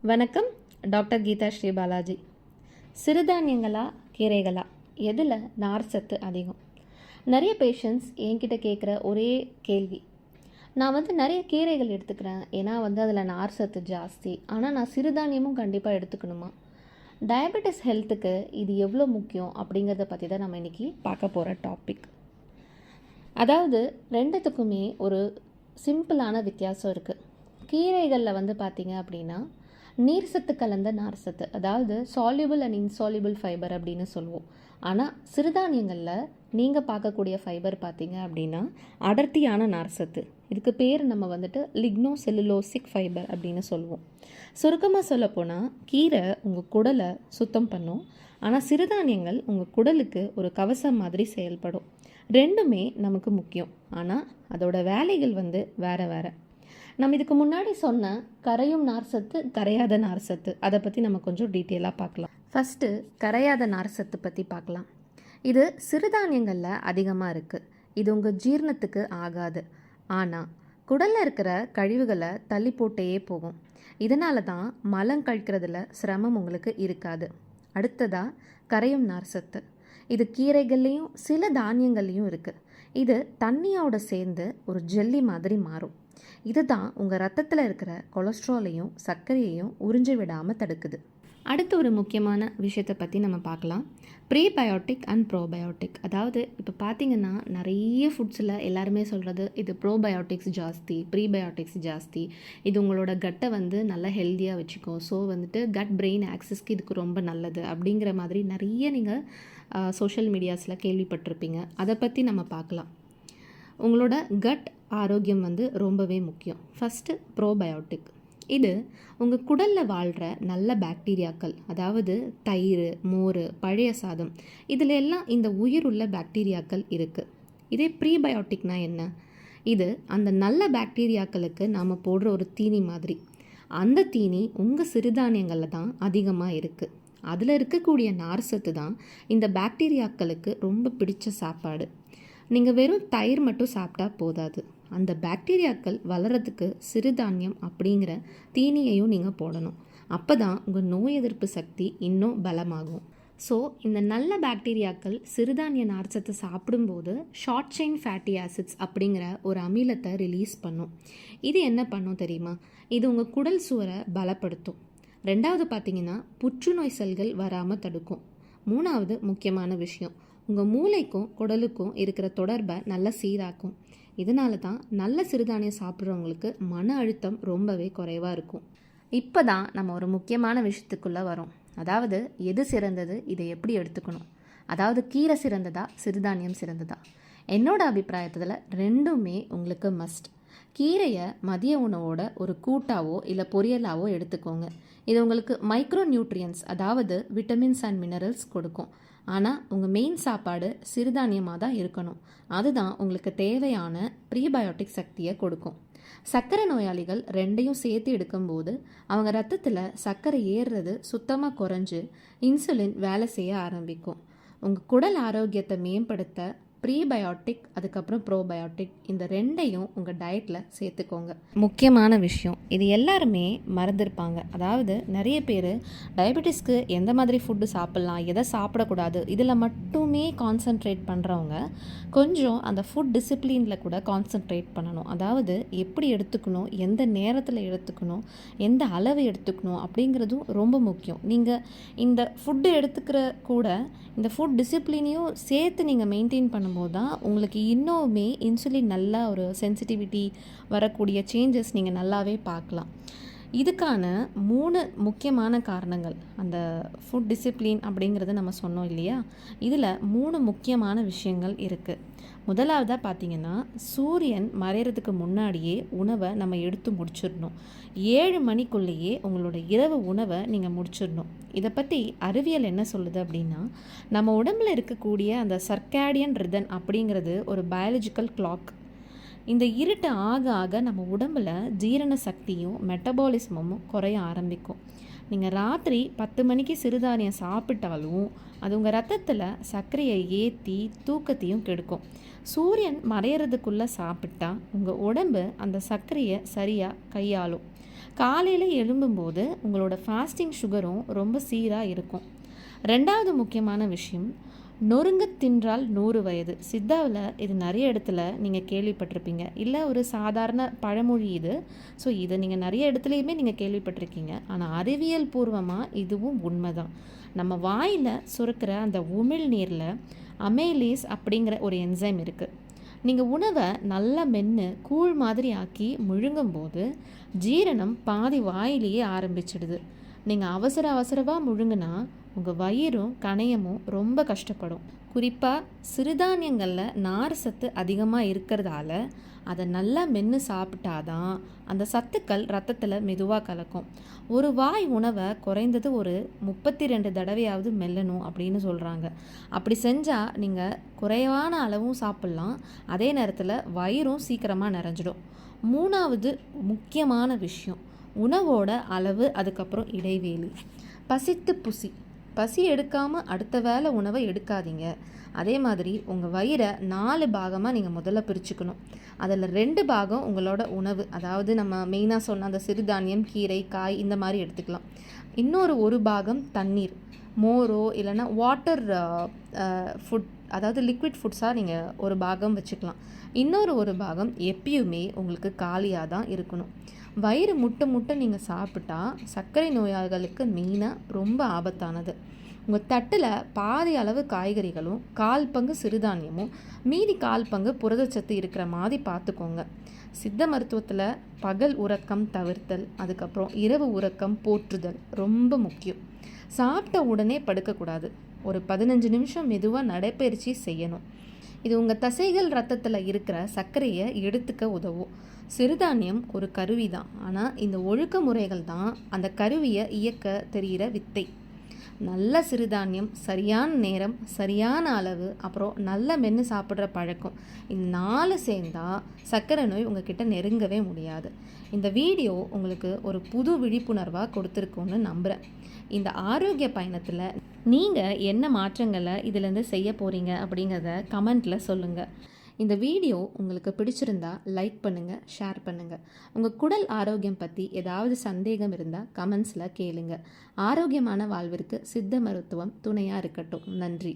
வணக்கம். டாக்டர் கீதா ஸ்ரீ பாலாஜி. சிறுதானியங்களா கீரைகளா எதில் நார் சத்து அதிகம்? நிறைய பேஷண்ட்ஸ் என்கிட்ட கேட்குற ஒரே கேள்வி, நான் நிறைய கீரைகள் எடுத்துக்கிறேன், ஏன்னா அதில் நார் சத்து ஜாஸ்தி, ஆனால் நான் சிறுதானியமும் கண்டிப்பாக எடுத்துக்கணுமா? டயபெட்டிஸ் ஹெல்த்துக்கு இது எவ்வளோ முக்கியம் அப்படிங்கிறத பற்றி தான் நம்ம இன்றைக்கி பார்க்க போகிற டாபிக். அதாவது ரெண்டுத்துக்குமே ஒரு சிம்பிளான வித்தியாசம் இருக்குது. கீரைகளில் பார்த்தீங்க அப்படின்னா நீர் சத்து கலந்த நார் சத்து, அதாவது சால்யூபிள் அண்ட் இன்சால்யூபிள் ஃபைபர் அப்படின்னு சொல்லுவோம். ஆனால் சிறுதானியங்களில் நீங்கள் பார்க்கக்கூடிய ஃபைபர் பார்த்தீங்க அப்படின்னா அடர்த்தியான நார் சத்து. இதுக்கு பேர் நம்ம லிக்னோ செல்லுலோசிக் ஃபைபர் அப்படின்னு சொல்லுவோம். சுருக்கமாக சொல்லப்போனால் கீரை உங்கள் குடலை சுத்தம் பண்ணும், ஆனால் சிறுதானியங்கள் உங்கள் குடலுக்கு ஒரு கவசம் மாதிரி செயல்படும். ரெண்டுமே நமக்கு முக்கியம், ஆனால் அதோட வேலைகள் வேறு வேறு. நம்ம இதுக்கு முன்னாடி சொன்ன கரையும் நார் சத்து, கரையாத நார் சத்து, அதை பற்றி நம்ம கொஞ்சம் டீட்டெயிலாக பார்க்கலாம். ஃபஸ்ட்டு கரையாத நார் சத்து பற்றி பார்க்கலாம். இது சிறுதானியங்களில் அதிகமாக இருக்குது. இது உங்கள் ஜீரணத்துக்கு ஆகாது, ஆனால் குடலில் இருக்கிற கழிவுகளை தள்ளி போட்டே போகும். இதனால தான் மலம் கழிக்கிறதுல சிரமம் உங்களுக்கு இருக்காது. அடுத்ததாக கரையும் நார் சத்து. இது கீரைகள்லேயும் சில தானியங்கள்லேயும் இருக்குது. இது தண்ணியோட சேர்ந்து ஒரு ஜெல்லி மாதிரி மாறும். இதுதான் உங்கள் ரத்தத்தில் இருக்கிற கொலஸ்ட்ராலையும் சர்க்கரையையும் உறிஞ்சி விடாமல் தடுக்குது. அடுத்த ஒரு முக்கியமான விஷயத்தை பற்றி நம்ம பார்க்கலாம். Prebiotic and probiotic. அதாவது இப்போ பார்த்திங்கன்னா நிறைய ஃபுட்ஸில் எல்லாருமே சொல்கிறது இது ப்ரோபயோட்டிக்ஸ் ஜாஸ்தி, ப்ரீபயோட்டிக்ஸ் ஜாஸ்தி, இது உங்களோட கட்டை நல்லா ஹெல்த்தியாக வச்சுக்கும், ஸோ கட் பிரெயின் ஆக்சஸ்க்கு இதுக்கு ரொம்ப நல்லது அப்படிங்கிற மாதிரி நிறைய நீங்கள் சோஷியல் மீடியாஸில் கேள்விப்பட்டிருப்பீங்க. அதை பற்றி நம்ம பார்க்கலாம். உங்களோட கட் ஆரோக்கியம் ரொம்பவே முக்கியம். First probiotic. இது உங்கள் குடலில் வாழ்கிற நல்ல பாக்டீரியாக்கள், அதாவது தயிர், மோர், பழைய சாதம், இதில் எல்லாம் இந்த உயிருள்ள பாக்டீரியாக்கள் இருக்குது. இதே ப்ரீபயோட்டிக்னா என்ன? இது அந்த நல்ல பாக்டீரியாக்களுக்கு நாம் போடுற ஒரு தீனி மாதிரி. அந்த தீனி உங்கள் சிறுதானியங்களில் தான் அதிகமாக இருக்குது. அதில் இருக்கக்கூடிய நார் சத்து தான் இந்த பாக்டீரியாக்களுக்கு ரொம்ப பிடிச்ச சாப்பாடு. நீங்கள் வெறும் தயிர் மட்டும் சாப்பிட்டா போதாது, அந்த பாக்டீரியாக்கள் வளர்கிறதுக்கு சிறுதானியம் அப்படிங்கிற தீனியையும் நீங்கள் போடணும். அப்போ தான் உங்கள் நோய் எதிர்ப்பு சக்தி இன்னும் பலமாகும். ஸோ இந்த நல்ல பாக்டீரியாக்கள் சிறுதானிய நார்ச்சத்தை சாப்பிடும்போது ஷார்ட் செயின் ஃபேட்டி ஆசிட்ஸ் அப்படிங்கிற ஒரு அமிலத்தை ரிலீஸ் பண்ணும். இது என்ன பண்ணும் தெரியுமா? இது உங்கள் குடல் சுவரை பலப்படுத்தும். ரெண்டாவது பார்த்தீங்கன்னா புற்றுநோய் செல்கள் வராமல் தடுக்கும். மூணாவது முக்கியமான விஷயம், உங்கள் மூளைக்கும் குடலுக்கும் இருக்கிற தொடர்பை நல்லா சீராக்கும். இதனால தான் நல்ல சிறுதானியம் சாப்பிட்றவங்களுக்கு மன அழுத்தம் ரொம்பவே குறைவாக இருக்கும். இப்போ தான் நம்ம ஒரு முக்கியமான விஷயத்துக்குள்ளே வரோம். அதாவது எது சிறந்தது, இதை எப்படி எடுத்துக்கணும். அதாவது கீரை சிறந்ததா சிறுதானியம் சிறந்ததா? என்னோட அபிப்பிராயத்தில் ரெண்டுமே உங்களுக்கு மஸ்ட். கீரையை மதிய உணவோட ஒரு கூட்டாவோ இல்லை பொரியலாவோ எடுத்துக்கோங்க. இது உங்களுக்கு மைக்ரோ நியூட்ரியன்ஸ், அதாவது விட்டமின்ஸ் அண்ட் மினரல்ஸ் கொடுக்கும். ஆனால் உங்கள் மெயின் சாப்பாடு சிறுதானியமாக தான் இருக்கணும். அதுதான் உங்களுக்கு தேவையான ப்ரீபயோட்டிக் சக்தியை கொடுக்கும். சர்க்கரை நோயாளிகள் ரெண்டையும் சேர்த்து எடுக்கும்போது அவங்க ரத்தத்தில் சர்க்கரை ஏறுறது சுத்தமாக குறைஞ்சு இன்சுலின் வேலை செய்ய ஆரம்பிக்கும். உங்கள் குடல் ஆரோக்கியத்தை மேம்படுத்த ப்ரீபயோட்டிக் அதுக்கப்புறம் ப்ரோபயோட்டிக் இந்த ரெண்டையும் உங்கள் டயட்டில் சேர்த்துக்கோங்க. முக்கியமான விஷயம், இது எல்லாருமே மறந்துருப்பாங்க. அதாவது நிறைய பேர் டயபெட்டிஸ்க்கு எந்த மாதிரி ஃபுட்டு சாப்பிட்லாம், எதை சாப்பிடக்கூடாது, இதில் மட்டுமே கான்சன்ட்ரேட் பண்ணுறவங்க கொஞ்சம் அந்த ஃபுட் டிசிப்ளினில் கூட கான்சன்ட்ரேட் பண்ணணும். அதாவது எப்படி எடுத்துக்கணும், எந்த நேரத்தில் எடுத்துக்கணும், எந்த அளவு எடுத்துக்கணும் அப்படிங்கிறதும் ரொம்ப முக்கியம். நீங்கள் இந்த ஃபுட்டு எடுத்துக்கிற கூட இந்த ஃபுட் டிசிப்ளினையும் சேர்த்து நீங்கள் மெயின்டைன் பண்ணும்போது தான் உங்களுக்கு இன்னுமே இன்சுலின் நல்லா ஒரு சென்சிட்டிவிட்டி வரக்கூடிய சேஞ்சஸ் நீங்கள் நல்லாவே பார்க்கலாம். இதுக்கான 3 முக்கியமான காரணங்கள், அந்த ஃபுட் டிசிப்ளின் அப்படிங்கிறத நம்ம சொன்னோம் இல்லையா, இதில் 3 முக்கியமான விஷயங்கள் இருக்குது. முதலாவதாக பார்த்தீங்கன்னா, சூரியன் மறைகிறதுக்கு முன்னாடியே உணவை நம்ம எடுத்து முடிச்சிடணும். 7 மணிக்குள்ளேயே உங்களோட இரவு உணவை நீங்கள் முடிச்சிடணும். இதை பற்றி அறிவியல் என்ன சொல்லுது அப்படின்னா, நம்ம உடம்பில் இருக்கக்கூடிய அந்த சர்க்காடியன் ரிதம் அப்படிங்கிறது ஒரு பயாலஜிக்கல் கிளாக். இந்த இருட்டு ஆக ஆக நம்ம உடம்பில் ஜீரண சக்தியும் மெட்டபாலிசமும் குறைய ஆரம்பிக்கும். நீங்கள் ராத்திரி 10 மணிக்கு சிறுதானியம் சாப்பிட்டாலும் அது உங்கள் ரத்தத்தில் சர்க்கரையை ஏற்றி தூக்கத்தையும் கெடுக்கும். சூரியன் மறையிறதுக்குள்ளே சாப்பிட்டா உங்கள் உடம்பு அந்த சர்க்கரையை சரியாக கையாளும். காலையில் எழும்பும்போது உங்களோட ஃபாஸ்டிங் சுகரும் ரொம்ப சீராக இருக்கும். ரெண்டாவது முக்கியமான விஷயம், நொறுங்க தின்றால் 100 வயது. சித்தாவில் இது நிறைய இடத்துல நீங்கள் கேள்விப்பட்டிருப்பீங்க, இல்லை ஒரு சாதாரண பழமொழி இது. ஸோ இதை நீங்கள் நிறைய இடத்துலையுமே நீங்கள் கேள்விப்பட்டிருக்கீங்க. ஆனால் அறிவியல் பூர்வமாக இதுவும் உண்மைதான். நம்ம வாயில் சுரக்கிற அந்த உமிழ்நீரில் அமேலேஸ் அப்படிங்கிற ஒரு என்சைம் இருக்குது. நீங்கள் உணவை நல்லா மென்று கூழ் மாதிரி ஆக்கி முழுங்கும்போது ஜீரணம் பாதி வாயிலேயே ஆரம்பிச்சிடுது. நீங்கள் அவசரமாக முழுங்குனா உங்கள் வயிறும் கணையமும் ரொம்ப கஷ்டப்படும். குறிப்பாக சிறுதானியங்களில் நார் சத்து அதிகமாக இருக்கிறதால அதை நல்லா மென்று சாப்பிட்டாதான் அந்த சத்துக்கள் ரத்தத்தில் மெதுவாக கலக்கும். ஒரு வாய் உணவை குறைந்தது ஒரு 32 தடவையாவது மெல்லணும் அப்படின்னு சொல்கிறாங்க. அப்படி செஞ்சால் நீங்கள் குறைவான அளவும் சாப்பிட்லாம், அதே நேரத்தில் வயிறும் சீக்கிரமாக நிறைஞ்சிடும். மூணாவது முக்கியமான விஷயம், உணவோட அளவு, அதுக்கப்புறம் இடைவேளை. பசி எடுக்காமல் அடுத்த வேளை உணவை எடுக்காதீங்க. அதே மாதிரி உங்கள் வயிறை 4 பாகமாக நீங்கள் முதல்ல பிரிச்சுக்கணும். அதில் 2 பாகம் உங்களோட உணவு, அதாவது நம்ம மெயினாக சொன்ன அந்த சிறுதானியம், கீரை, காய் இந்த மாதிரி எடுத்துக்கலாம். இன்னொரு 1 பாகம் தண்ணீர், மோரோ இல்லைன்னா வாட்டர் ஃபுட், அதாவது லிக்விட் ஃபுட்ஸாக நீங்கள் 1 பாகம் வச்சுக்கலாம். இன்னொரு 1 பாகம் எப்பயுமே உங்களுக்கு காலியாக தான் இருக்கணும். வயிறு முட்டை நீங்கள் சாப்பிட்டா சர்க்கரை நோயாளிகளுக்கு மெயினாக ரொம்ப ஆபத்தானது. உங்கள் தட்டில் பாதி அளவு காய்கறிகளும் 1/4 பங்கு சிறுதானியமும் மீதி 1/4 பங்கு புரதச்சத்து இருக்கிற மாதிரி பார்த்துக்கோங்க. சித்த மருத்துவத்தில் பகல் உறக்கம் தவிர்த்தல், அதுக்கப்புறம் இரவு உறக்கம் போற்றுதல் ரொம்ப முக்கியம். சாப்பிட்ட உடனே படுக்கக்கூடாது. ஒரு 15 நிமிஷம் மெதுவாக நடைப்பயிற்சி செய்யணும். இது உங்கள் தசைகள் ரத்தத்தில் இருக்கிற சர்க்கரையை எடுத்துக்க உதவும். சிறுதானியம் ஒரு கருவி தான், ஆனால் இந்த ஒழுக்க முறைகள் தான் அந்த கருவியை இயக்க தெரிகிற வித்தை. நல்ல சிறுதானியம், சரியான நேரம், சரியான அளவு, அப்புறம் நல்ல மென்று சாப்பிட்ற பழக்கம், இந்த 4 சேர்ந்தால் சர்க்கரை நோய் உங்ககிட்ட நெருங்கவே முடியாது. இந்த வீடியோ உங்களுக்கு ஒரு புது விழிப்புணர்வாக கொடுத்துருக்கோன்னு நம்புகிறேன். இந்த ஆரோக்கிய பயணத்தில் நீங்கள் என்ன மாற்றங்களை இதிலேருந்து செய்ய போகிறீங்க அப்படிங்கிறத கமெண்ட்டில் சொல்லுங்கள். இந்த வீடியோ உங்களுக்கு பிடிச்சிருந்தா லைக் பண்ணுங்கள், ஷேர் பண்ணுங்கள். உங்கள் குடல் ஆரோக்கியம் பற்றி ஏதாவது சந்தேகம் இருந்தால் கமெண்ட்ஸில் கேளுங்க. ஆரோக்கியமான வாழ்விற்கு சித்த மருத்துவம் துணையாக இருக்கட்டும். நன்றி.